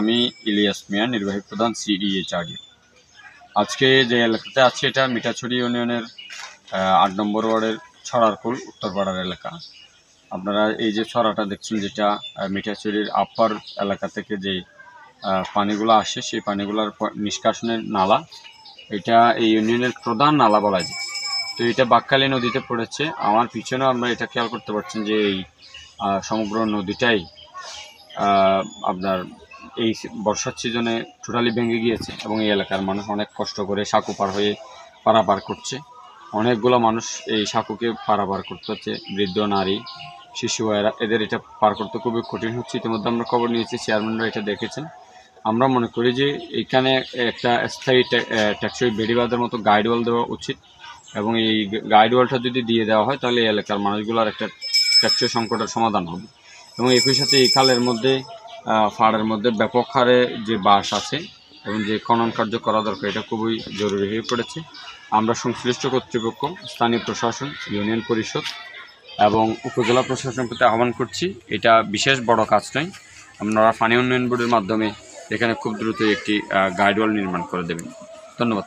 আমি ইলিয়াস মিয়া, নির্বাহী প্রধান সিডিএইচআরডি। আজকে যে এলাকাতে আছি এটা মিঠাছড়ি ইউনিয়নের ৮ নম্বর ওয়ার্ডের ছড়ারকুল উত্তরপাড়ার এলাকা। আপনারা এই যে ছড়াটা দেখছেন, যেটা মিঠাছড়ির আপার এলাকা থেকে যে পানিগুলো আসে, সেই পানিগুলোর নিষ্কাশনের নালা, এটা এই ইউনিয়নের প্রধান নালা বলা যায়। তো এটা বাঁকখালী নদীতে পড়েছে। আমার পিছনেও আমরা এটা খেয়াল করতে পারছেন যে এই সমগ্র নদীটাই আপনার এই বর্ষার সিজনে টোটালি ভেঙে গিয়েছে এবং এই এলাকার মানুষ অনেক কষ্ট করে সাঁকো পার হয়ে পারাপার করছে। অনেকগুলো মানুষ এই সাঁকোকে পারাপার করতে হচ্ছে, বৃদ্ধ, নারী, শিশু, এদের এটা পার করতে খুবই কঠিন হচ্ছে। ইতিমধ্যে আমরা খবর নিয়েছি, চেয়ারম্যানরা এটা দেখেছেন। আমরা মনে করি যে এখানে একটা স্থায়ী টেকসই বেড়িবাঁধের মতো গাইড ওয়াল দেওয়া উচিত এবং এই গাইড ওয়ালটা যদি দিয়ে দেওয়া হয় তাহলে এই এলাকার মানুষগুলোর একটা টেকসই সংকটের সমাধান হবে। এবং একই সাথে এই খালের মধ্যে পাড়ের মধ্যে ব্যাপক হারে যে বাঁশ আছে এবং যে খনন কার্য করা দরকার, এটা খুবই জরুরি হয়ে পড়েছে। আমরা সংশ্লিষ্ট কর্তৃপক্ষ, স্থানীয় প্রশাসন, ইউনিয়ন পরিষদ এবং উপজেলা প্রশাসনের প্রতি আহ্বান করছি, এটা বিশেষ বড় কাজ নয়, আপনারা পানি উন্নয়ন বোর্ডের মাধ্যমে এখানে খুব দ্রুত একটি গাইডওয়াল নির্মাণ করে দেবেন। ধন্যবাদ।